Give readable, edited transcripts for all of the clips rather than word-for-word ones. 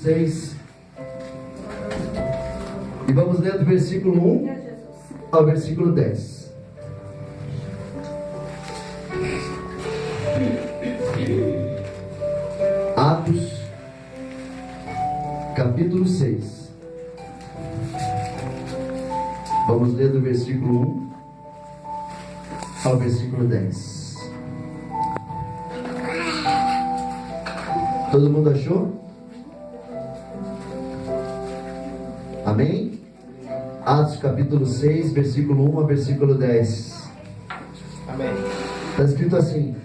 6. E vamos ler do versículo 1 ao versículo 10. Atos, capítulo 6. Vamos ler do versículo 1 ao versículo 10. Todo mundo achou? Amém? Atos capítulo 6, versículo 1 ao versículo 10. Amém. Está escrito assim: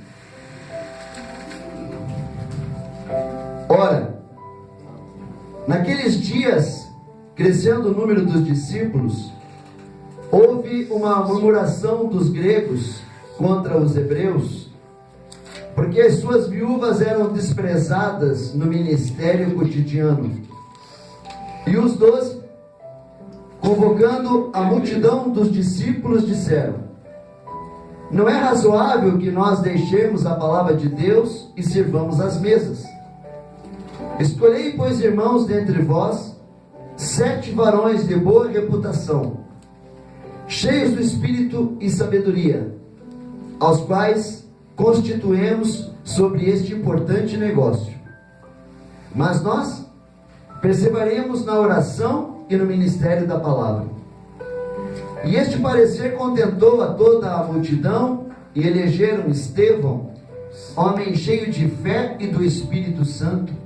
Ora, naqueles dias, crescendo o número dos discípulos, houve uma murmuração dos gregos contra os hebreus, porque as suas viúvas eram desprezadas no ministério cotidiano. E os 12, convocando a multidão dos discípulos, disseram: Não é razoável que nós deixemos a palavra de Deus e sirvamos as mesas. Escolhei, pois, irmãos, dentre vós, 7 varões de boa reputação, cheios do Espírito e sabedoria, aos quais constituemos sobre este importante negócio. Mas nós perseveraremos na oração e no ministério da palavra. E este parecer contentou a toda a multidão, e elegeram Estevão, homem cheio de fé e do Espírito Santo,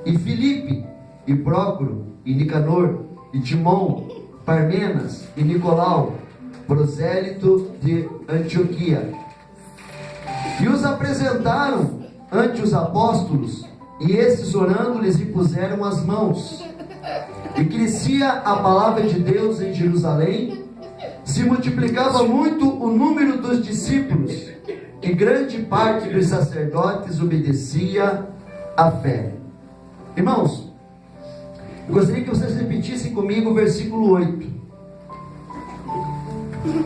e Filipe, e Prócoro, e Nicanor, e Timão, Parmenas, e Nicolau, prosélito de Antioquia. E os apresentaram ante os apóstolos, e esses, orando, lhes impuseram as mãos. E crescia a palavra de Deus em Jerusalém, se multiplicava muito o número dos discípulos, e grande parte dos sacerdotes obedecia à fé. Irmãos, eu gostaria que vocês repetissem comigo o versículo 8.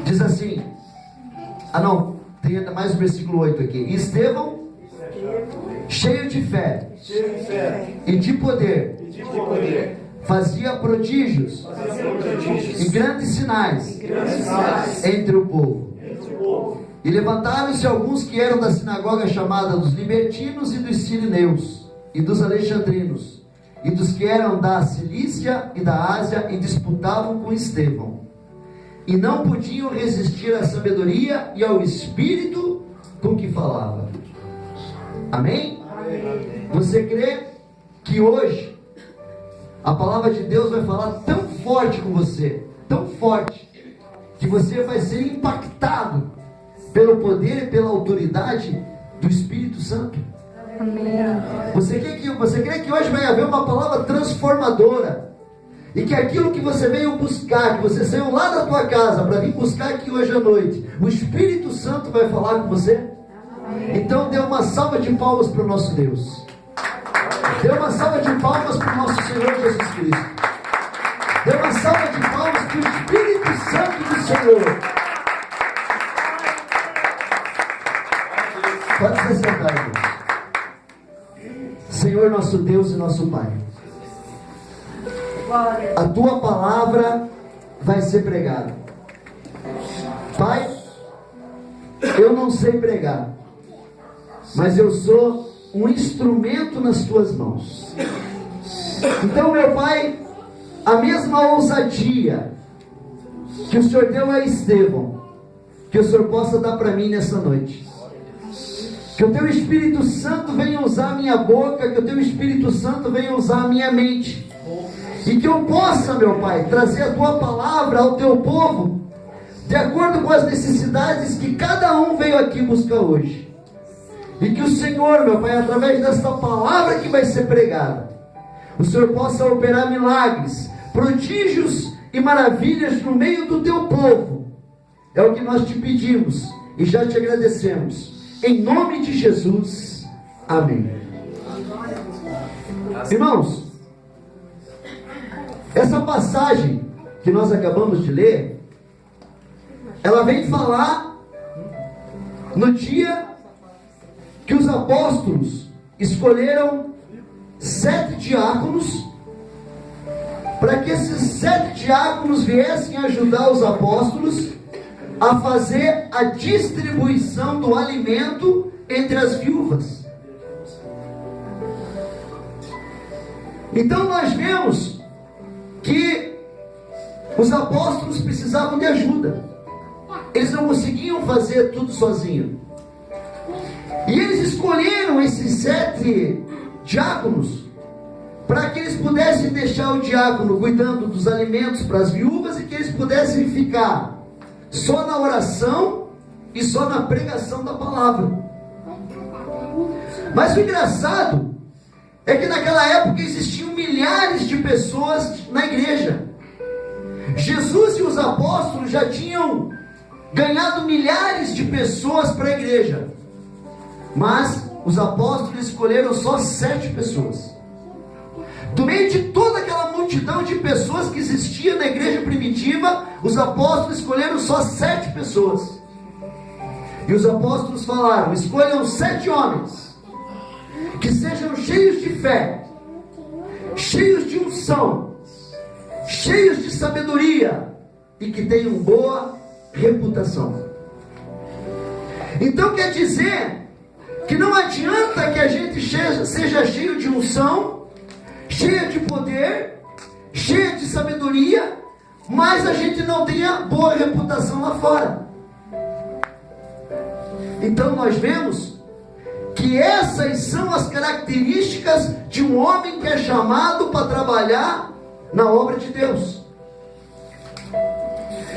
Diz assim: tem ainda mais o versículo 8 aqui. Estevão, cheio de fé e de poder, fazia prodígios e grandes sinais entre o povo. E levantaram-se alguns que eram da sinagoga chamada dos libertinos e dos sirineus e dos alexandrinos e dos que eram da Cilícia e da Ásia, e disputavam com Estevão, e não podiam resistir à sabedoria e ao espírito com que falava. Amém? Você crê que hoje a palavra de Deus vai falar tão forte com você, tão forte, que você vai ser impactado pelo poder e pela autoridade do Espírito Santo? Amém. Você crê que hoje vai haver uma palavra transformadora, e que aquilo que você veio buscar, que você saiu lá da tua casa para vir buscar aqui hoje à noite, o Espírito Santo vai falar com você? Amém. Então dê uma salva de palmas para o nosso Deus. Dê uma salva de palmas para o nosso Senhor Jesus Cristo. Dê uma salva de palmas para o Espírito Santo do Senhor. Pode se sentar, irmãos. Senhor, nosso Deus e nosso Pai, a tua palavra vai ser pregada. Pai, eu não sei pregar, mas eu sou um instrumento nas tuas mãos. Então, meu Pai, a mesma ousadia que o Senhor deu a Estevão, que o Senhor possa dar para mim nessa noite. Que o teu Espírito Santo venha usar a minha boca, que o teu Espírito Santo venha usar a minha mente, e que eu possa, meu Pai, trazer a tua palavra ao teu povo, de acordo com as necessidades que cada um veio aqui buscar hoje. E que o Senhor, meu Pai, através desta palavra que vai ser pregada, o Senhor possa operar milagres, prodígios e maravilhas no meio do teu povo. É o que nós te pedimos e já te agradecemos. Em nome de Jesus. Amém. Irmãos, essa passagem que nós acabamos de ler, ela vem falar no dia que os apóstolos escolheram 7 diáconos, para que esses 7 diáconos viessem ajudar os apóstolos a fazer a distribuição do alimento entre as viúvas. Então nós vemos que os apóstolos precisavam de ajuda. Eles não conseguiam fazer tudo sozinhos. E eles escolheram esses 7 diáconos para que eles pudessem deixar o diácono cuidando dos alimentos para as viúvas e que eles pudessem ficar só na oração e só na pregação da palavra. Mas o engraçado é que naquela época existiam milhares de pessoas na igreja. Jesus e os apóstolos já tinham ganhado milhares de pessoas para a igreja, mas os apóstolos escolheram só 7 pessoas. Do meio de toda aquela multidão de pessoas que existia na igreja primitiva, os apóstolos escolheram só 7 pessoas. E os apóstolos falaram: escolham 7 homens que sejam cheios de fé, cheios de unção, cheios de sabedoria e que tenham boa reputação. Então quer dizer que não adianta que a gente seja cheio de unção, cheia de poder, cheia de sabedoria, mas a gente não tenha boa reputação lá fora. Então nós vemos que essas são as características de um homem que é chamado para trabalhar na obra de Deus.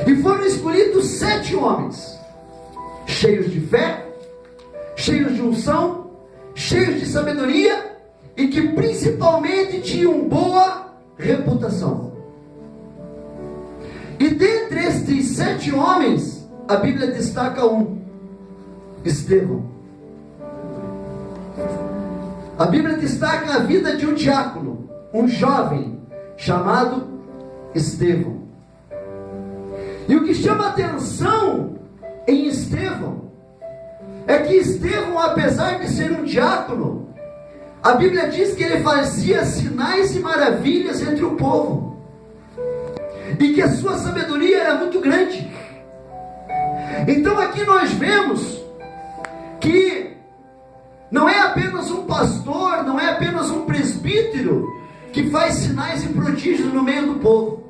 E foram escolhidos 7 homens, cheios de fé, cheios de unção, cheios de sabedoria e que principalmente tinham boa reputação. E dentre estes 7 homens, a Bíblia destaca um: Estevão. A Bíblia destaca a vida de um diácono, um jovem chamado Estevão. E o que chama a atenção em Estevão é que Estevão, apesar de ser um diácono, a Bíblia diz que ele fazia sinais e maravilhas entre o povo, e que a sua sabedoria era muito grande. Então aqui nós vemos que não é apenas um pastor, não é apenas um presbítero que faz sinais e prodígios no meio do povo.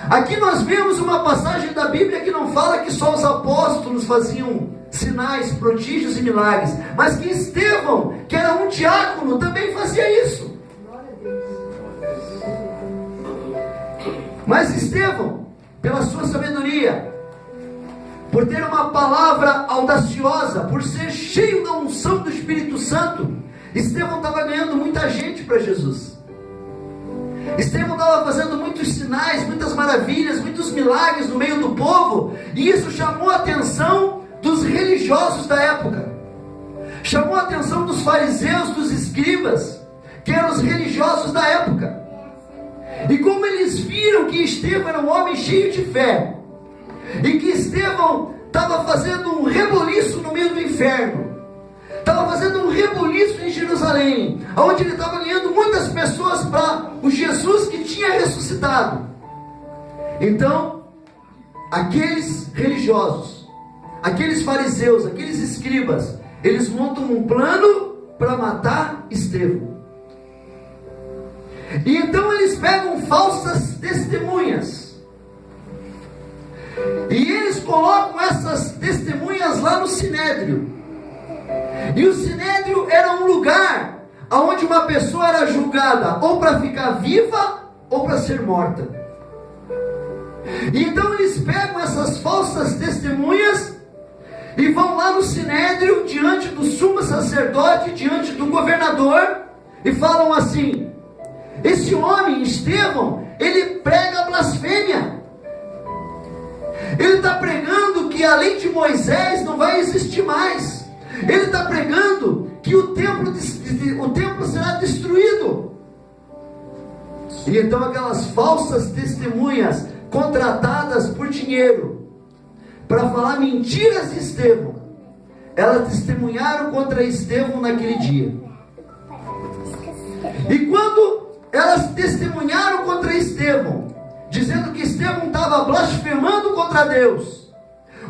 Aqui nós vemos uma passagem da Bíblia que não fala que só os apóstolos faziam sinais, prodígios e milagres, mas que Estevão, que era um diácono, também fazia isso. Mas Estevão, pela sua sabedoria, por ter uma palavra audaciosa, por ser cheio da unção do Espírito Santo, Estevão estava ganhando muita gente para Jesus. Estevão estava fazendo muitos sinais, muitas maravilhas, muitos milagres no meio do povo, e isso chamou a atenção dos religiosos da época, chamou a atenção dos fariseus, dos escribas, que eram os religiosos da época. E como eles viram que Estevão era um homem cheio de fé, e que Estevão estava fazendo um reboliço no meio do inferno, estava fazendo um reboliço em Jerusalém, onde ele estava ganhando muitas pessoas para o Jesus que tinha ressuscitado. Então, aqueles religiosos, aqueles fariseus, aqueles escribas, eles montam um plano para matar Estevão. E então eles pegam falsas testemunhas, e eles colocam essas testemunhas lá no Sinédrio. E o Sinédrio era um lugar onde uma pessoa era julgada ou para ficar viva ou para ser morta. E então eles pegam essas falsas testemunhas e vão lá no Sinédrio, diante do sumo sacerdote, diante do governador, e falam assim: esse homem, Estevão, ele prega blasfêmia. Ele está pregando que a lei de Moisés não vai existir mais. Ele está pregando que o templo será destruído. E então aquelas falsas testemunhas, contratadas por dinheiro, para falar mentiras de Estevão, elas testemunharam contra Estevão naquele dia. E quando elas testemunharam contra Estevão, dizendo que Estevão estava blasfemando contra Deus,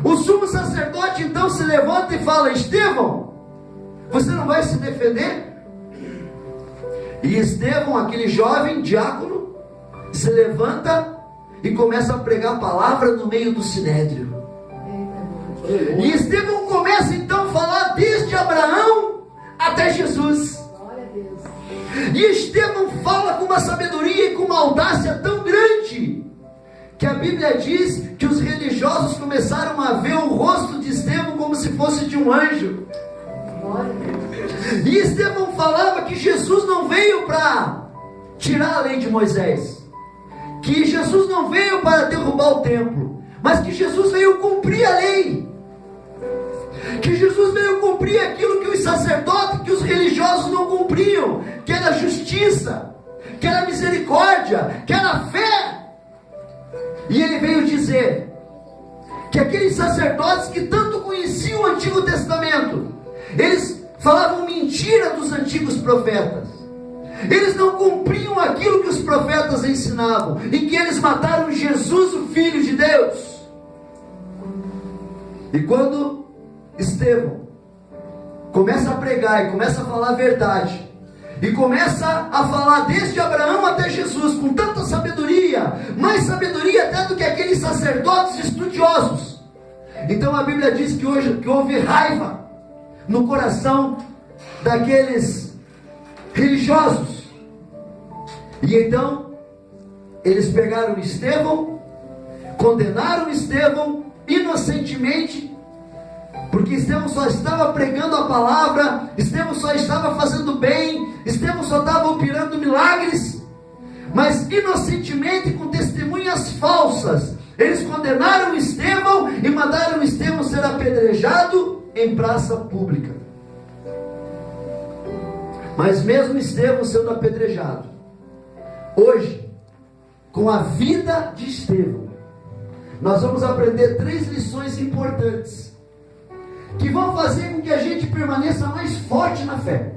o sumo sacerdote então se levanta e fala: Estevão, você não vai se defender? E Estevão, aquele jovem diácono, se levanta e começa a pregar a palavra no meio do sinédrio. E Estevão começa então a falar desde Abraão até Jesus. E Estevão fala com uma sabedoria e com uma audácia tão grande, que a Bíblia diz que os religiosos começaram a ver o rosto de Estevão como se fosse de um anjo. E Estevão falava que Jesus não veio para tirar a lei de Moisés, que Jesus não veio para derrubar o templo, mas que Jesus veio cumprir a lei, que Jesus veio cumprir aquilo que os sacerdotes, que os religiosos não cumpriam, que era justiça, que era misericórdia, que era fé. E ele veio dizer que aqueles sacerdotes que tanto conheciam o Antigo Testamento, eles falavam mentira dos antigos profetas, eles não cumpriam aquilo que os profetas ensinavam, e que eles mataram Jesus, o Filho de Deus. E quando Estevão começa a pregar e começa a falar a verdade, e começa a falar desde Abraão até Jesus, com tanta sabedoria, mais sabedoria até do que aqueles sacerdotes estudiosos, então a Bíblia diz que houve raiva no coração daqueles religiosos. E então eles pegaram Estevão, condenaram Estevão inocentemente, porque Estevão só estava pregando a palavra, Estevão só estava fazendo bem, Estevão só estava operando milagres, mas inocentemente, com testemunhas falsas, eles condenaram Estevão e mandaram Estevão ser apedrejado em praça pública. Mas mesmo Estevão sendo apedrejado, hoje, com a vida de Estevão, nós vamos aprender 3 lições importantes, que vão fazer com que a gente permaneça mais forte na fé,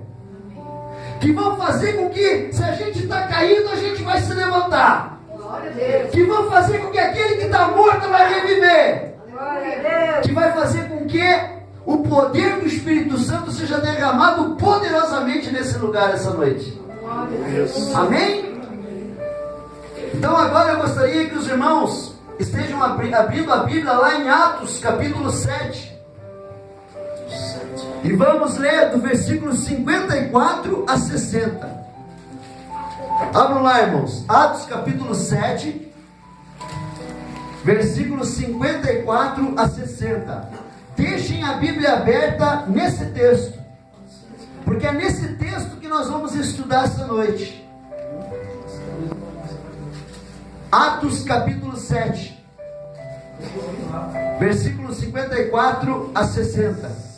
que vão fazer com que, se a gente está caído, a gente vai se levantar, que vão fazer com que aquele que está morto vai reviver, que vai fazer com que o poder do Espírito Santo seja derramado poderosamente nesse lugar essa noite. Amém? Então agora eu gostaria que os irmãos estejam abrindo a Bíblia lá em Atos capítulo 7, e vamos ler do versículo 54 a 60. Abram lá, irmãos, Atos capítulo 7, versículos 54 a 60. Deixem a Bíblia aberta nesse texto, porque é nesse texto que nós vamos estudar esta noite. Atos capítulo 7, versículos 54 a 60.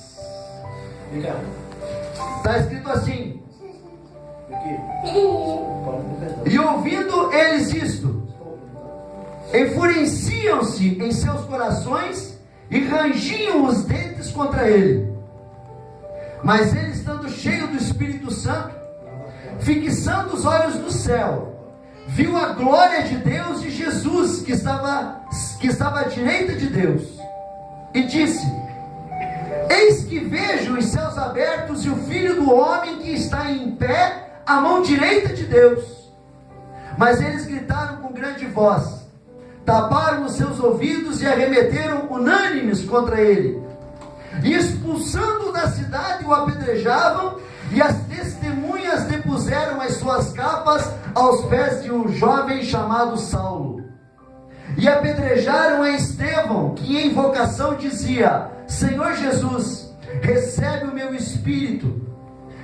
Está escrito assim: e ouvindo eles isto, enfureciam-se em seus corações e rangiam os dentes contra ele. Mas ele, estando cheio do Espírito Santo, fixando os olhos no céu, viu a glória de Deus e Jesus que estava à direita de Deus, e disse: eis que vejo os céus abertos e o Filho do Homem que está em pé à mão direita de Deus. Mas eles gritaram com grande voz, taparam os seus ouvidos e arremeteram unânimes contra ele, e expulsando-o da cidade o apedrejavam, e as testemunhas depuseram as suas capas aos pés de um jovem chamado Saulo, e apedrejaram a Estevão, que em invocação dizia: Senhor Jesus, recebe o meu espírito.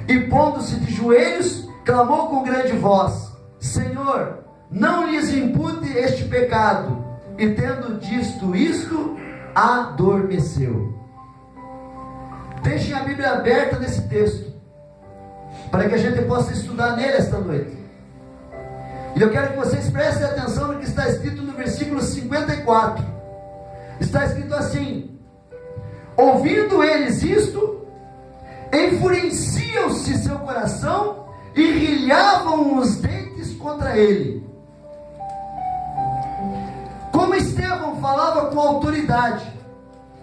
E pondo-se de joelhos, clamou com grande voz: Senhor, não lhes impute este pecado. E tendo dito isto, adormeceu. Deixem a Bíblia aberta nesse texto, para que a gente possa estudar nele esta noite. E eu quero que vocês prestem atenção no que está escrito no versículo 54. Está escrito assim: ouvindo eles isto, enfureciam-se seu coração e rilhavam os dentes contra ele. Como Estevão falava com autoridade,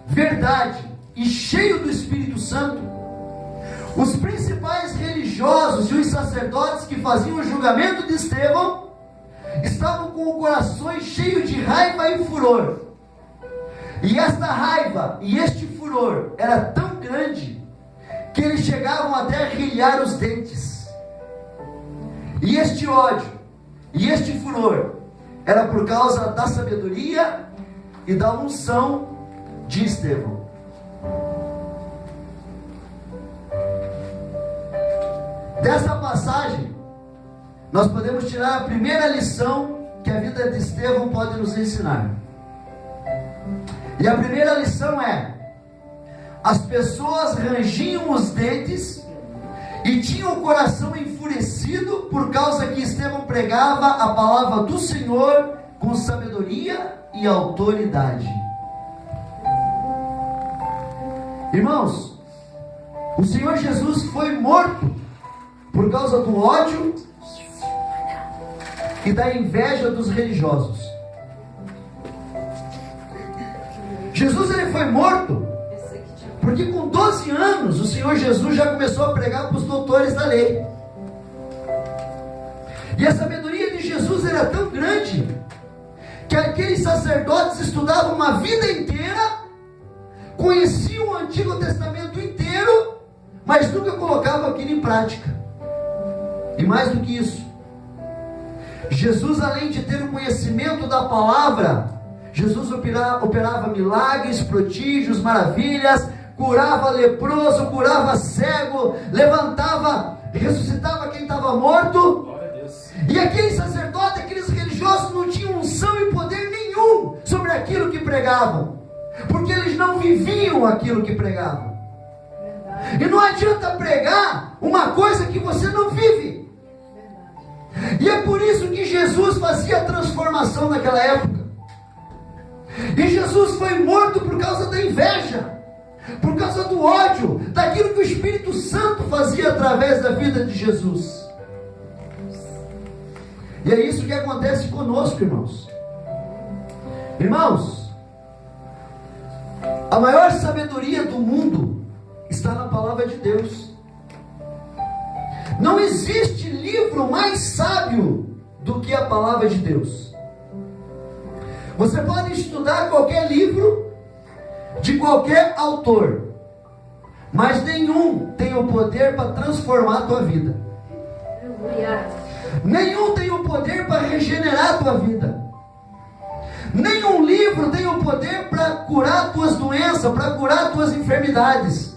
verdade e cheio do Espírito Santo, os principais religiosos e os sacerdotes que faziam o julgamento de Estevão estavam com o coração cheio de raiva e furor. E esta raiva e este furor era tão grande que eles chegavam até a rilhar os dentes. E este ódio e este furor era por causa da sabedoria e da unção de Estevão. Dessa passagem, nós podemos tirar a primeira lição que a vida de Estevão pode nos ensinar. E a primeira lição é: as pessoas rangiam os dentes e tinham o coração enfurecido por causa que Estevão pregava a palavra do Senhor com sabedoria e autoridade. Irmãos, o Senhor Jesus foi morto por causa do ódio e da inveja dos religiosos. Jesus, ele foi morto porque com 12 anos o Senhor Jesus já começou a pregar para os doutores da lei. E a sabedoria de Jesus era tão grande que aqueles sacerdotes estudavam uma vida inteira, conheciam o Antigo Testamento inteiro, mas nunca colocavam aquilo em prática. E mais do que isso, Jesus, além de ter o conhecimento da palavra, Jesus operava milagres, prodígios, maravilhas, curava leproso, curava cego, levantava, ressuscitava quem estava morto. E aqueles sacerdotes, aqueles religiosos não tinham unção e poder nenhum sobre aquilo que pregavam, porque eles não viviam aquilo que pregavam. E não adianta pregar uma coisa que você não vive. E é por isso que Jesus fazia a transformação naquela época. E Jesus foi morto por causa da inveja, por causa do ódio, daquilo que o Espírito Santo fazia através da vida de Jesus. E é isso que acontece conosco, irmãos. Irmãos, a maior sabedoria do mundo está na palavra de Deus. Não existe livro mais sábio do que a palavra de Deus. Você pode estudar qualquer livro de qualquer autor, mas nenhum tem o poder para transformar a tua vida. Nenhum tem o poder para regenerar a tua vida. Nenhum livro tem o poder para curar tuas doenças, para curar tuas enfermidades.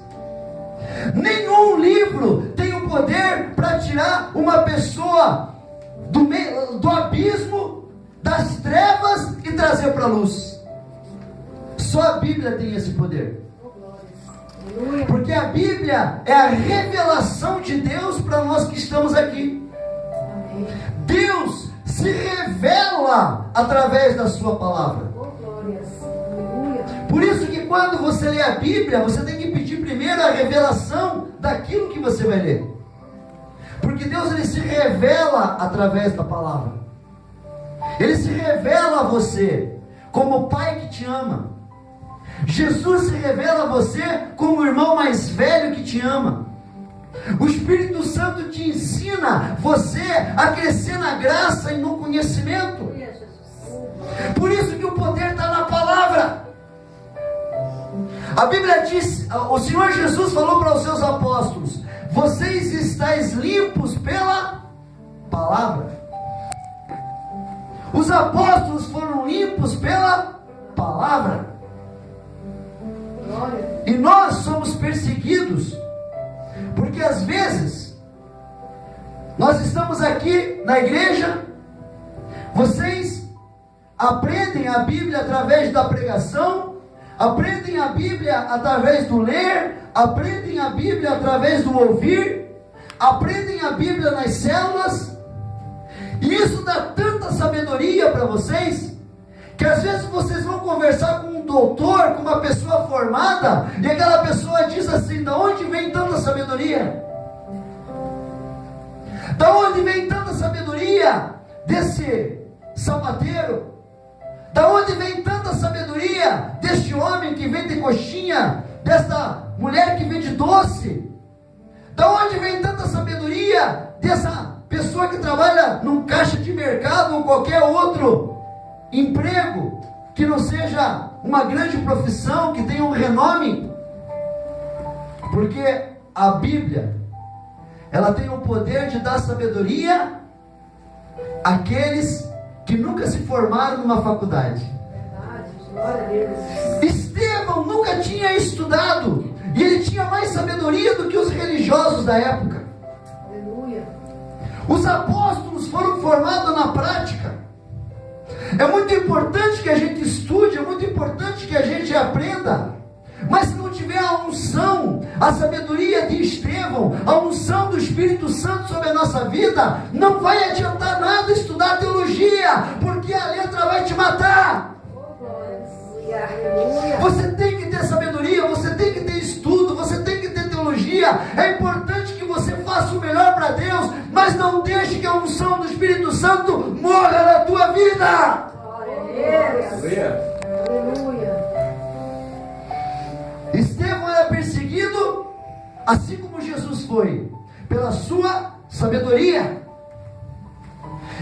Nenhum livro tem o poder para tirar uma pessoa do abismo, das trevas e trazer para a luz. Só a Bíblia tem esse poder. Porque a Bíblia é a revelação de Deus para nós que estamos aqui. Deus se revela através da sua palavra. Por isso que quando você lê a Bíblia, você tem que pedir primeiro a revelação daquilo que você vai ler. Porque Deus, ele se revela através da palavra. Ele se revela a você como o Pai que te ama. Jesus se revela a você como o irmão mais velho que te ama. O Espírito Santo te ensina você a crescer na graça e no conhecimento. Por isso que o poder está na palavra. A Bíblia diz, o Senhor Jesus falou para os seus apóstolos: vocês estáis limpos pela palavra. Os apóstolos foram limpos pela palavra. E nós somos perseguidos porque às vezes nós estamos aqui na igreja, vocês aprendem a Bíblia através da pregação, aprendem a Bíblia através do ler, aprendem a Bíblia através do ouvir, aprendem a Bíblia nas células, e isso dá tanta sabedoria para vocês, que às vezes vocês vão conversar com um doutor, com uma pessoa formada, e aquela pessoa diz assim: de onde vem tanta sabedoria? Da onde vem tanta sabedoria desse sapateiro? Da onde vem tanta sabedoria deste homem que vende coxinha, desta mulher que vende doce? Da onde vem tanta sabedoria dessa pessoa que trabalha num caixa de mercado ou qualquer outro emprego que não seja uma grande profissão, que tenha um renome? Porque a Bíblia, ela tem o poder de dar sabedoria àqueles que nunca se formaram numa faculdade. Estevão nunca tinha estudado, e ele tinha mais sabedoria do que os religiosos da época. Os apóstolos foram formados na prática. É muito importante que a gente estude, é muito importante que a gente aprenda, mas se não tiver a unção, a sabedoria de Estevão, a unção do Espírito Santo sobre a nossa vida, não vai adiantar nada estudar teologia, porque a letra vai te matar. Você tem que ter sabedoria, você tem que ter estudo, você tem que ter teologia. É importante que você faça o melhor para Deus, mas não deixe que a unção do Espírito Santo morra na tua vida. Estevão era perseguido, assim como Jesus foi, pela sua sabedoria.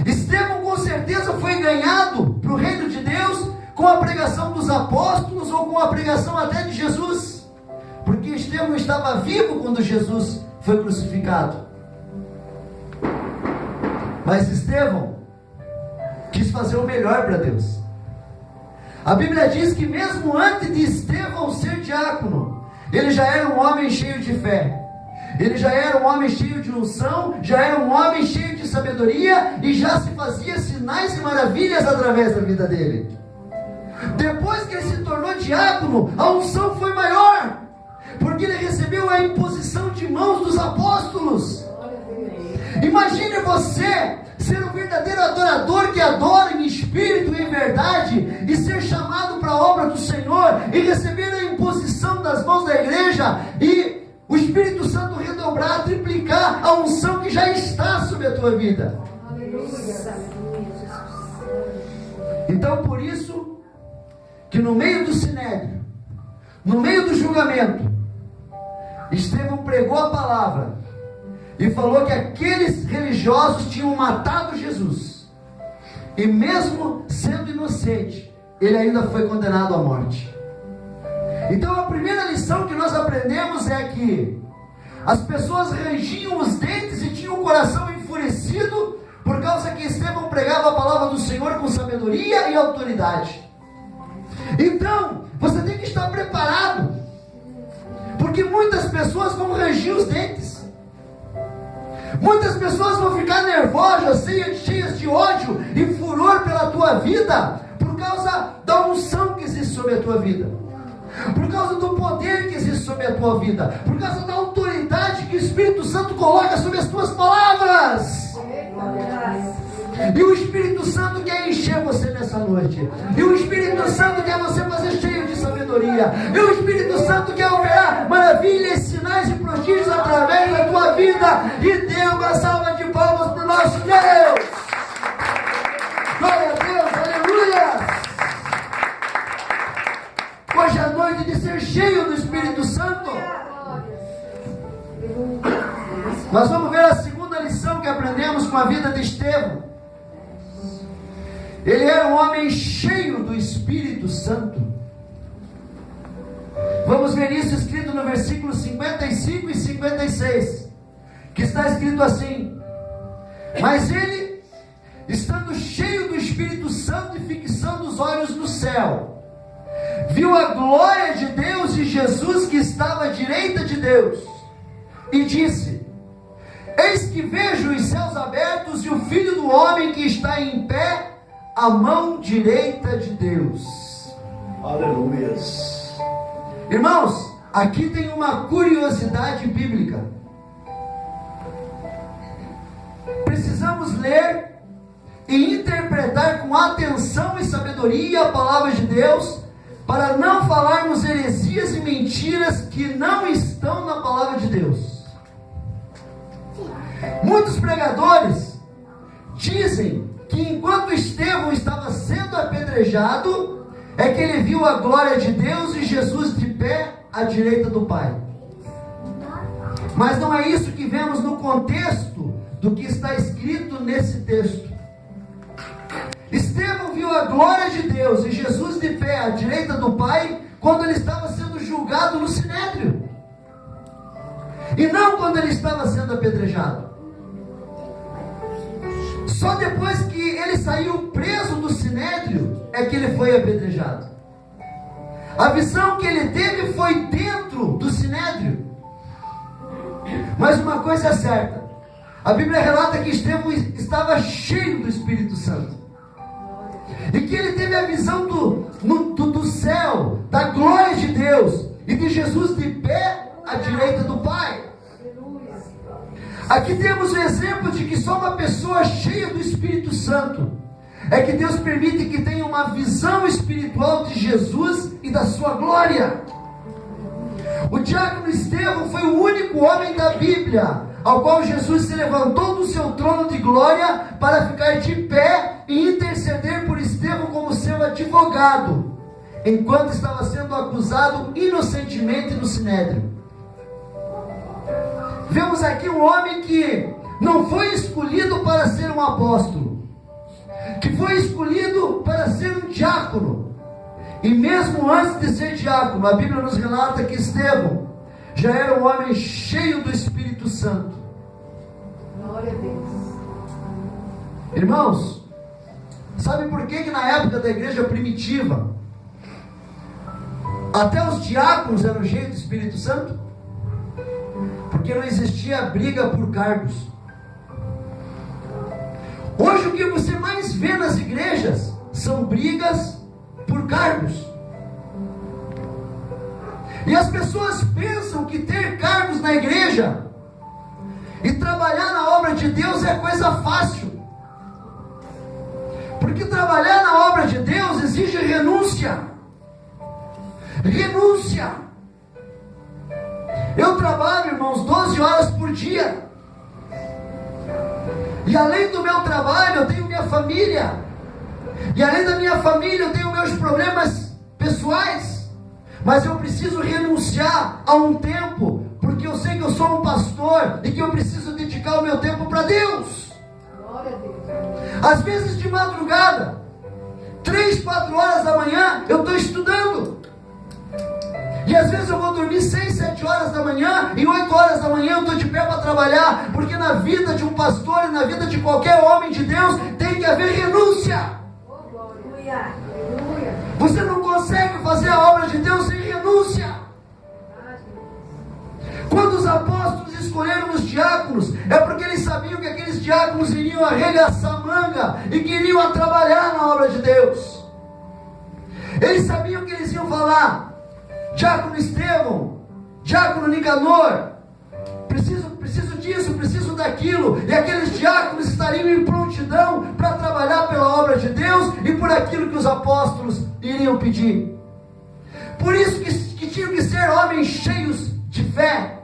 Estevão com certeza foi ganhado para o reino de Deus com a pregação dos apóstolos ou com a pregação até de Jesus, porque Estevão estava vivo quando Jesus foi crucificado. Mas Estevão quis fazer o melhor para Deus. A Bíblia diz que mesmo antes de Estevão ser diácono, ele já era um homem cheio de fé, ele já era um homem cheio de unção, já era um homem cheio de sabedoria, e já se fazia sinais e maravilhas através da vida dele. Depois que ele se tornou diácono, a unção foi maior, porque ele recebeu a imposição de mãos dos apóstolos. Imagine você ser um verdadeiro adorador que adora em espírito e em verdade, e ser chamado para a obra do Senhor, e receber a imposição das mãos da igreja, e o Espírito Santo redobrar, triplicar a unção que já está sobre a tua vida. Então, por isso que no meio do sinédrio, no meio do julgamento, Estevão pregou a palavra e falou que aqueles religiosos tinham matado Jesus, e mesmo sendo inocente, ele ainda foi condenado à morte. Então a primeira lição que nós aprendemos é que as pessoas rangiam os dentes e tinham o coração enfurecido por causa que Estevão pregava a palavra do Senhor com sabedoria e autoridade. Então, você tem que estar preparado, porque muitas pessoas vão rangir os dentes, muitas pessoas vão ficar nervosas, cheias de ódio e furor pela tua vida, por causa da unção que existe sobre a tua vida, por causa do poder que existe sobre a tua vida, por causa da autoridade que o Espírito Santo coloca sobre as tuas palavras. E o Espírito Santo quer encher você nessa noite, e o Espírito Santo quer você fazer cheio de sabedoria, e o Espírito Santo quer operar maravilhas, sinais e prodígios através da tua vida. E dê uma salva de palmas para o nosso Deus. Glória a Deus, aleluia. Hoje é a noite de ser cheio do Espírito Santo. Nós vamos ver a segunda lição que aprendemos com a vida de Estevão. Ele era um homem cheio do Espírito Santo. Vamos ver isso escrito no versículo 55 e 56, que está escrito assim: mas ele, estando cheio do Espírito Santo e fixando os olhos no céu, viu a glória de Deus e Jesus que estava à direita de Deus, e disse: eis que vejo os céus abertos e o Filho do Homem que está em pé à mão direita de Deus. Aleluia. Irmãos, aqui tem uma curiosidade bíblica. Precisamos ler e interpretar com atenção e sabedoria a palavra de Deus, para não falarmos heresias e mentiras que não estão na palavra de Deus. Muitos pregadores dizem que enquanto Estevão estava sendo apedrejado, é que ele viu a glória de Deus e Jesus de pé à direita do Pai. Mas não é isso que vemos no contexto do que está escrito nesse texto. Estevão viu a glória de Deus e Jesus de pé à direita do Pai quando ele estava sendo julgado no Sinédrio, e não quando ele estava sendo apedrejado. Só depois que ele saiu preso do Sinédrio é que ele foi apedrejado. A visão que ele teve foi dentro do Sinédrio. Mas uma coisa é certa: a Bíblia relata que Estevão estava cheio do Espírito Santo, e que ele teve a visão do céu, da glória de Deus e de Jesus de pé à direita do Pai. Aqui temos o exemplo de que só uma pessoa cheia do Espírito Santo é que Deus permite que tenha uma visão espiritual de Jesus e da sua glória. O diácono Estevão foi o único homem da Bíblia ao qual Jesus se levantou do seu trono de glória para ficar de pé e interceder por Estevão como seu advogado, enquanto estava sendo acusado inocentemente no Sinédrio. Vemos aqui um homem que não foi escolhido para ser um apóstolo, que foi escolhido para ser um diácono. E mesmo antes de ser diácono, a Bíblia nos relata que Estevão já era um homem cheio do Espírito Santo. Glória a Deus. Irmãos, sabe por que na época da igreja primitiva até os diáconos eram cheios do Espírito Santo? Porque não existia briga por cargos. Hoje o que você mais vê nas igrejas são brigas por cargos. E as pessoas pensam que ter cargos na igreja e trabalhar na obra de Deus é coisa fácil. Porque trabalhar na obra de Deus exige renúncia. Renúncia. Eu trabalho, irmãos, 12 horas por dia. E além do meu trabalho, eu tenho minha família. E além da minha família, eu tenho meus problemas pessoais. Mas eu preciso renunciar a um tempo, porque eu sei que eu sou um pastor e que eu preciso dedicar o meu tempo para Deus. Glória a Deus. Às vezes de madrugada, 3, 4 horas da manhã, eu estou estudando. E às vezes eu vou dormir 6, 7 horas da manhã, e 8 horas da manhã eu estou de pé para trabalhar, porque na vida de um pastor e na vida de qualquer homem de Deus tem que haver renúncia. Aleluia. Aleluia. Você não consegue fazer a obra de Deus sem renúncia. Quando os apóstolos escolheram os diáconos, é porque eles sabiam que aqueles diáconos iriam arregaçar a manga e queriam trabalhar na obra de Deus. Eles sabiam que eles iam falar: diácono Estevão, diácono Nicanor, preciso disso, preciso daquilo. E aqueles diáconos estariam em prontidão para trabalhar pela obra de Deus e por aquilo que os apóstolos iriam pedir. Por isso que tinham que ser homens cheios de fé,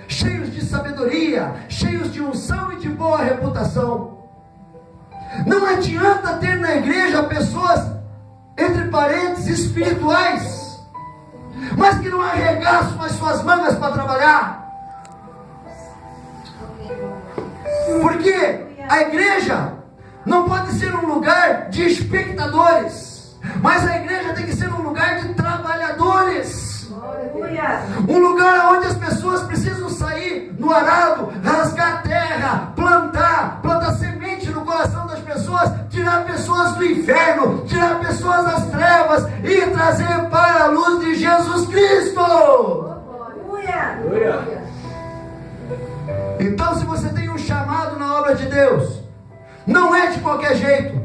cheios de sabedoria, cheios de unção e de boa reputação. Não adianta ter na igreja pessoas, entre parênteses, espirituais, mas que não arregaçam as suas mangas para trabalhar. Porque a igreja não pode ser um lugar de espectadores, mas a igreja tem que ser um lugar de trabalhadores. Um lugar onde as pessoas precisam sair no arado, rasgar terra, plantar semente no coração das pessoas, tirar pessoas do inferno, tirar pessoas das trevas e trazer para a luz de Jesus Cristo. Então, se você tem um chamado na obra de Deus, não é de qualquer jeito.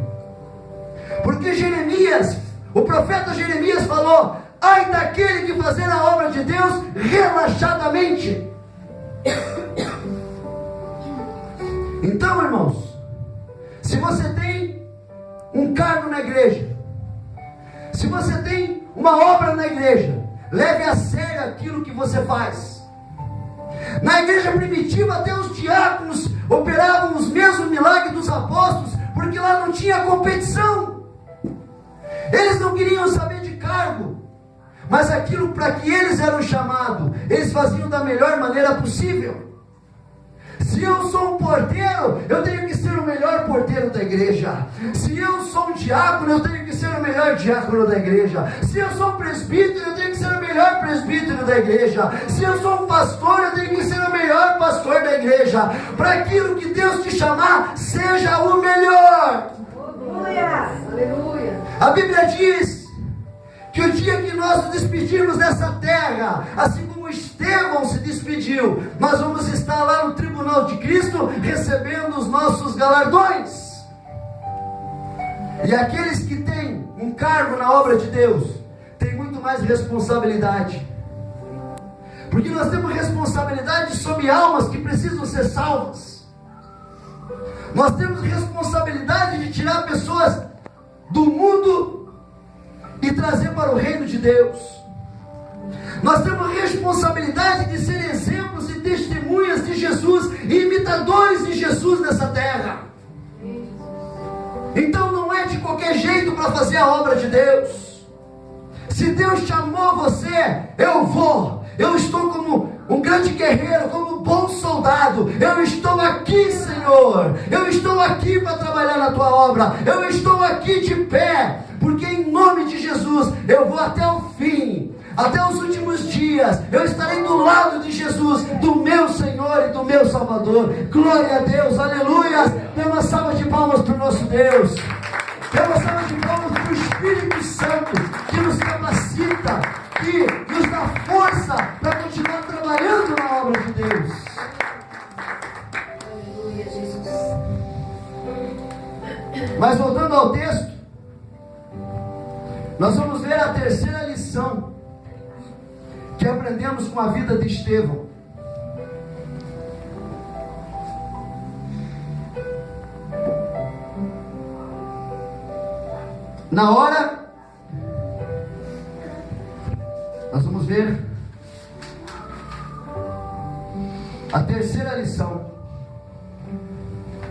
Porque Jeremias, o profeta Jeremias falou: ai daquele que fazer a obra de Deus relaxadamente. Então, irmãos, se você tem um cargo na igreja, se você tem uma obra na igreja, leve a sério aquilo que você faz. Na igreja primitiva, até os diáconos operavam os mesmos milagres dos apóstolos, porque lá não tinha competição. Eles não queriam saber de cargo, mas aquilo para que eles eram chamados, eles faziam da melhor maneira possível. Se eu sou um porteiro, eu tenho que ser o melhor porteiro da igreja. Se eu sou um diácono, eu tenho que ser o melhor diácono da igreja. Se eu sou um presbítero, eu tenho que ser o melhor presbítero da igreja. Se eu sou um pastor, eu tenho que ser o melhor pastor da igreja. Para aquilo que Deus te chamar, seja o melhor. Aleluia! Aleluia! A Bíblia diz que o dia que nós nos despedirmos dessa terra, assim como Estevão se despediu, nós vamos estar lá no tribunal de Cristo, recebendo os nossos galardões. E aqueles que têm um cargo na obra de Deus, têm muito mais responsabilidade. Porque nós temos responsabilidade sobre almas que precisam ser salvas. Nós temos responsabilidade de tirar pessoas do mundo e trazer para o reino de Deus. Nós temos responsabilidade de ser exemplos e testemunhas de Jesus, e imitadores de Jesus nessa terra. Então não é de qualquer jeito para fazer a obra de Deus. Se Deus chamou você, eu vou. Eu estou como um grande guerreiro, como um bom soldado. Eu estou aqui, Senhor. Eu estou aqui para trabalhar na tua obra. Eu estou aqui de pé, porque em nome de Jesus eu vou até o fim, até os últimos dias. Eu estarei do lado de Jesus, do meu Senhor e do meu Salvador. Glória a Deus, aleluia. Dê uma salva de palmas para o nosso Deus. Dê uma salva de palmas para o Espírito Santo, que nos capacita, que nos dá força para continuar trabalhando na obra de Deus. Aleluia, Jesus. Mas voltando ao texto, nós vamos ver a terceira lição que aprendemos com a vida de Estevão. Na hora, nós vamos ver a terceira lição.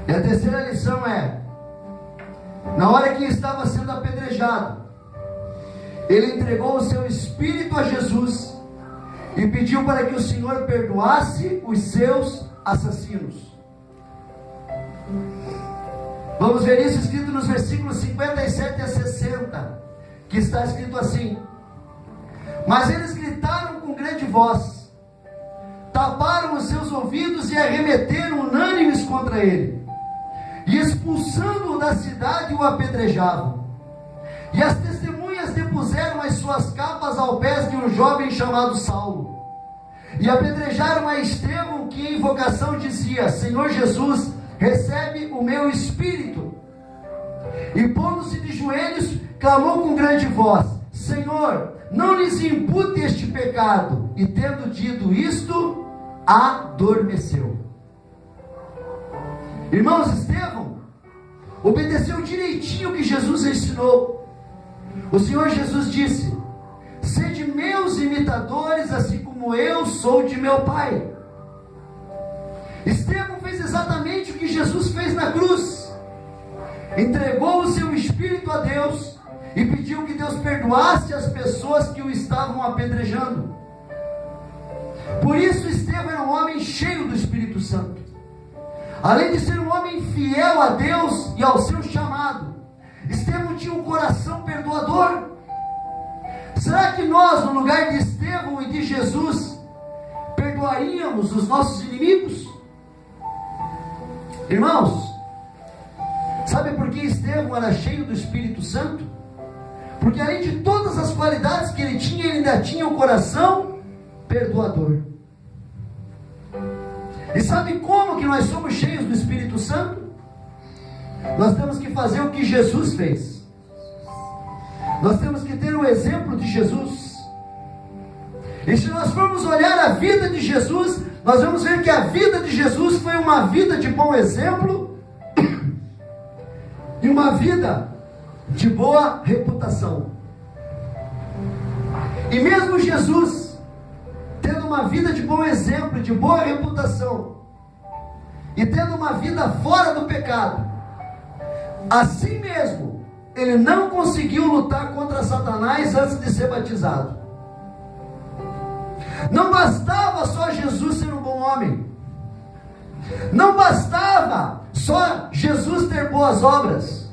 E a terceira lição é: na hora que estava sendo apedrejado, ele entregou o seu espírito a Jesus e pediu para que o Senhor perdoasse os seus assassinos. Vamos ver isso escrito nos versículos 57 a 60, que está escrito assim: mas eles gritaram com grande voz, taparam os seus ouvidos e arremeteram unânimes contra ele, e expulsando-o da cidade o apedrejavam. E as testemunhas depuseram as suas capas ao pés de um jovem chamado Saulo, e apedrejaram a Estevão, que em invocação dizia: Senhor Jesus, recebe o meu espírito. E pondo-se de joelhos, clamou com grande voz: Senhor, não lhes impute este pecado. E tendo dito isto, adormeceu. Irmãos, Estevão obedeceu direitinho o que Jesus ensinou. O Senhor Jesus disse: sede meus imitadores, assim como eu sou de meu Pai. Estevão fez exatamente o que Jesus fez na cruz. Entregou o seu espírito a Deus e pediu que Deus perdoasse as pessoas que o estavam apedrejando. Por isso Estevão era um homem cheio do Espírito Santo. Além de ser um homem fiel a Deus e ao seu chamado, Estevão tinha um coração perdoador. Será que nós, no lugar de Estevão e de Jesus, perdoaríamos os nossos inimigos? Irmãos, sabe por que Estevão era cheio do Espírito Santo? Porque além de todas as qualidades que ele tinha, ele ainda tinha um coração perdoador. E sabe como que nós somos cheios do Espírito Santo? Nós temos que fazer o que Jesus fez. Nós temos que ter o exemplo de Jesus. E se nós formos olhar a vida de Jesus, nós vamos ver que a vida de Jesus foi uma vida de bom exemplo e uma vida de boa reputação. E mesmo Jesus, tendo uma vida de bom exemplo, de boa reputação, e tendo uma vida fora do pecado, assim mesmo, ele não conseguiu lutar contra Satanás antes de ser batizado. Não bastava só Jesus ser um bom homem, não bastava só Jesus ter boas obras,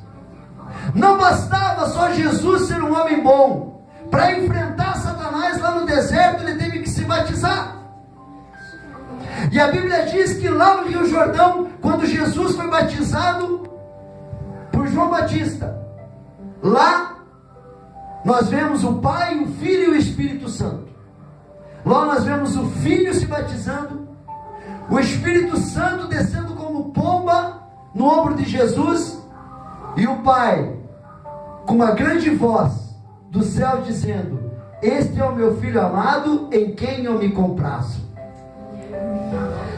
não bastava só Jesus ser um homem bom. Para enfrentar Satanás lá no deserto, ele teve que se batizar. E a Bíblia diz que lá no Rio Jordão, quando Jesus foi batizado por João Batista, lá nós vemos o Pai, o Filho e o Espírito Santo. Lá nós vemos o Filho se batizando, o Espírito Santo descendo como pomba no ombro de Jesus, e o Pai com uma grande voz do céu dizendo: este é o meu Filho amado, em quem eu me comprazo.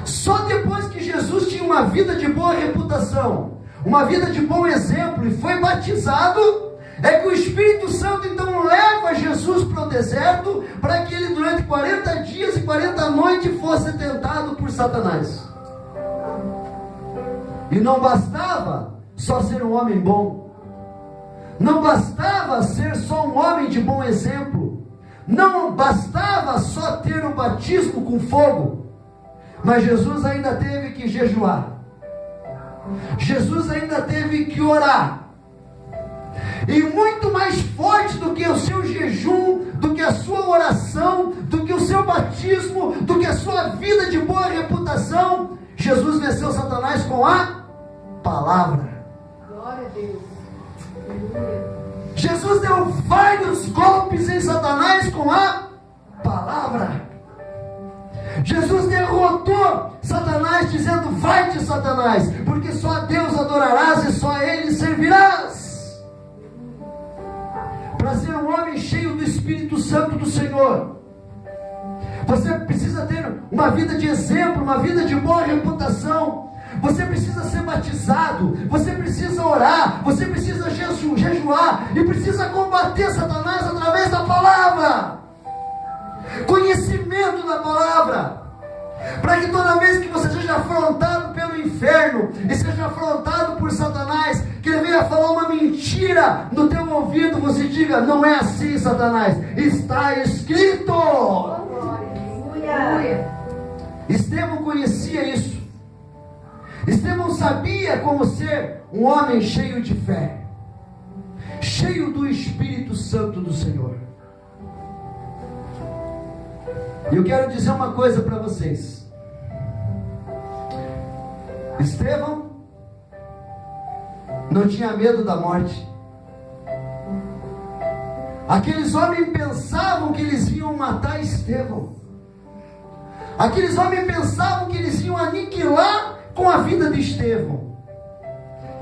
Só depois que Jesus tinha uma vida de boa reputação, uma vida de bom exemplo, e foi batizado, é que o Espírito Santo então leva Jesus para o deserto, para que ele durante 40 dias e 40 noites fosse tentado por Satanás. E não bastava só ser um homem bom, não bastava ser só um homem de bom exemplo, não bastava só ter o batismo com fogo, mas Jesus ainda teve que jejuar, Jesus ainda teve que orar. E muito mais forte do que o seu jejum, do que a sua oração, do que o seu batismo, do que a sua vida de boa reputação, Jesus venceu Satanás com a palavra. Glória a Deus. Jesus deu vários golpes em Satanás com a palavra. Jesus derrotou Satanás dizendo: vai-te, Satanás, porque só a Deus adorarás e só a Ele servirás. Para ser um homem cheio do Espírito Santo do Senhor, você precisa ter uma vida de exemplo, uma vida de boa reputação. Você precisa ser batizado, você precisa orar, você precisa jejuar e precisa combater Satanás através da palavra, conhecimento da palavra, para que toda vez que você seja afrontado pelo inferno e seja afrontado por Satanás, que ele venha falar uma mentira no teu ouvido, você diga: não é assim, Satanás, está escrito. Aleluia. Estevão conhecia isso. Estevão sabia como ser um homem cheio de fé, cheio do Espírito Santo do Senhor. E eu quero dizer uma coisa para vocês. Estevão não tinha medo da morte. Aqueles homens pensavam que eles iam matar Estevão. Aqueles homens pensavam que eles iam aniquilar com a vida de Estevão,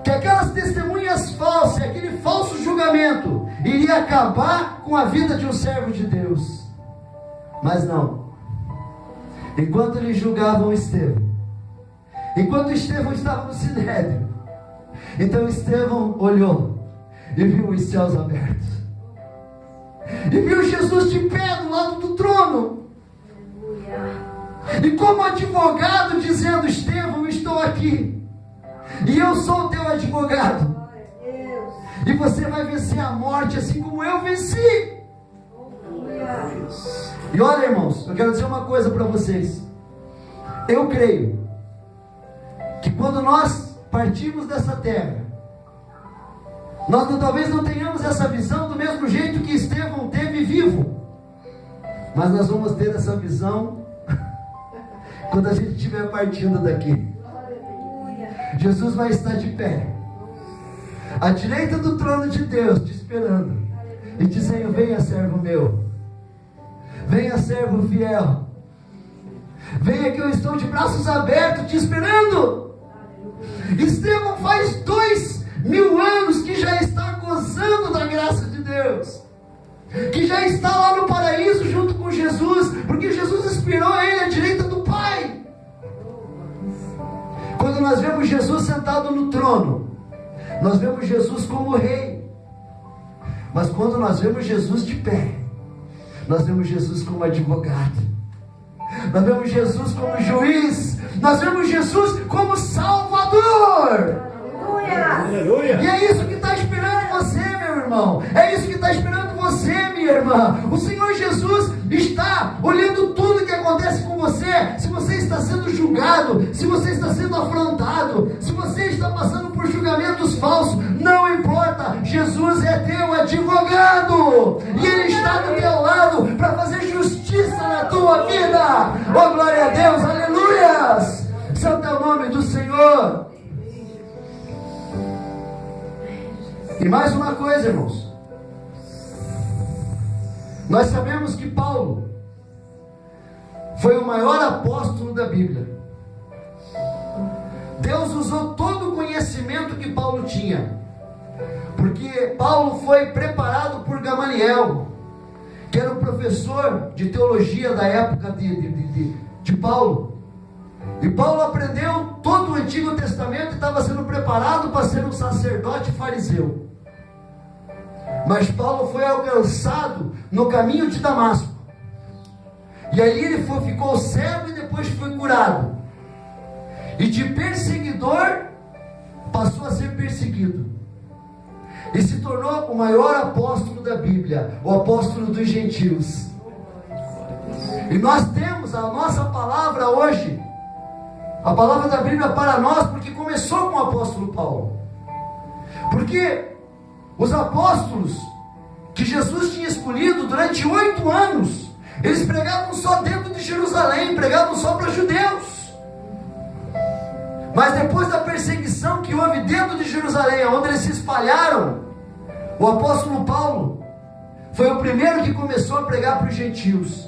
que aquelas testemunhas falsas, aquele falso julgamento iria acabar com a vida de um servo de Deus. Mas não. Enquanto eles julgavam Estevão, enquanto Estevão estava no sinédrio, então Estevão olhou e viu os céus abertos, e viu Jesus de pé do lado do trono, e como advogado dizendo: Estevão, estou aqui, e eu sou o teu advogado, e você vai vencer a morte assim como eu venci. E olha, irmãos, eu quero dizer uma coisa para vocês. Eu creio que quando nós partirmos dessa terra, nós talvez não tenhamos essa visão do mesmo jeito que Estevão teve vivo, mas nós vamos ter essa visão quando a gente estiver partindo daqui. Jesus vai estar de pé à direita do trono de Deus, te esperando e dizendo: venha, servo meu, venha, servo fiel, venha que eu estou de braços abertos te esperando. Estevão faz 2000 anos que já está gozando da graça de Deus, que já está lá no paraíso junto com Jesus, porque Jesus inspirou ele à direita do Pai. Quando nós vemos Jesus sentado no trono, nós vemos Jesus como rei. Mas quando nós vemos Jesus de pé, nós vemos Jesus como advogado, nós vemos Jesus como juiz, Nós vemos Jesus como Salvador. Aleluia. E é isso que está esperando você, meu irmão. É isso que está esperando você, minha irmã. O Senhor Jesus está olhando tudo que acontece com você. Se você está sendo julgado, se você está sendo afrontado, se você está passando por julgamentos falsos, não importa. Jesus é teu advogado. E Ele está do teu lado para fazer justiça na tua vida. Oh, glória a Deus, aleluias. Santo é o nome do Senhor. E mais uma coisa, irmãos. Nós sabemos que Paulo foi o maior apóstolo da Bíblia. Deus usou todo o conhecimento que Paulo tinha, porque Paulo foi preparado por Gamaliel, que era o professor de teologia da época de Paulo. E Paulo aprendeu todo o Antigo Testamento e estava sendo preparado para ser um sacerdote fariseu. Mas Paulo foi alcançado no caminho de Damasco. E aí ele ficou cego e depois foi curado. E de perseguidor passou a ser perseguido. E se tornou o maior apóstolo da Bíblia, o apóstolo dos gentios. E nós temos a nossa palavra hoje, a palavra da Bíblia para nós, porque começou com o apóstolo Paulo. Porque os apóstolos que Jesus tinha escolhido durante 8 anos, eles pregavam só dentro de Jerusalém, pregavam só para judeus. Mas depois da perseguição que houve dentro de Jerusalém, onde eles se espalharam, o apóstolo Paulo foi o primeiro que começou a pregar para os gentios.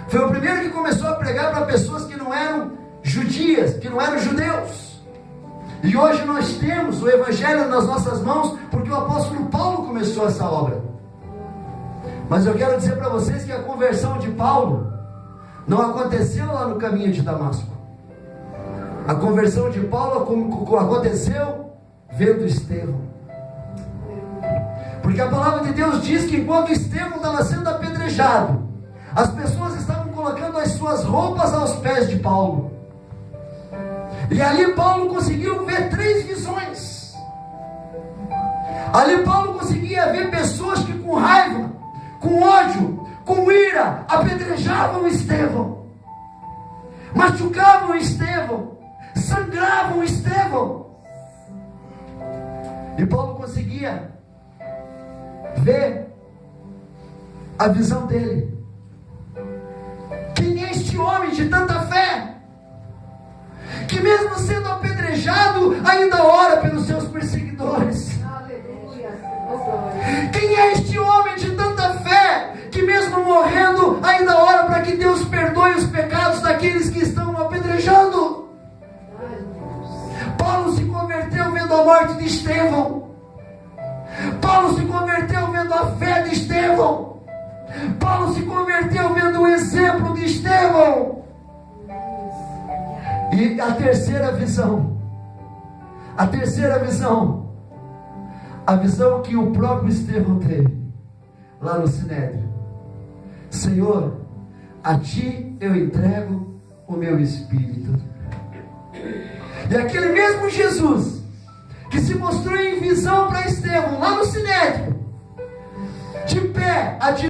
Foi o primeiro que começou a pregar para pessoas que não eram judias, que não eram judeus. E hoje nós temos o Evangelho nas nossas mãos, porque o apóstolo Paulo começou essa obra. Mas eu quero dizer para vocês que a conversão de Paulo não aconteceu lá no caminho de Damasco. A conversão de Paulo aconteceu vendo Estevão. Porque a palavra de Deus diz que enquanto Estevão estava sendo apedrejado, as pessoas estavam colocando as suas roupas aos pés de Paulo. E ali Paulo conseguiu ver 3 visões. Ali Paulo conseguia ver pessoas que com raiva, com ódio, com ira, apedrejavam Estevão, machucavam Estevão, sangravam Estevão. E Paulo conseguia ver a visão dele. Quem é este homem de tanta fé, que mesmo sendo apedrejado, ainda ora pelos seus perseguidores? Quem é este homem de tanta fé, que mesmo morrendo, ainda ora para que Deus perdoe os pecados daqueles que estão apedrejando? Paulo se converteu vendo a morte de Estevão. Paulo se converteu vendo a fé de Estevão. Paulo se converteu vendo o exemplo de Estevão. E a terceira visão, a visão que o próprio Estevão teve lá no Sinédrio: Senhor, a ti eu entrego o meu espírito. E aquele mesmo Jesus que se mostrou em visão para Estevão lá no Sinédrio, de pé,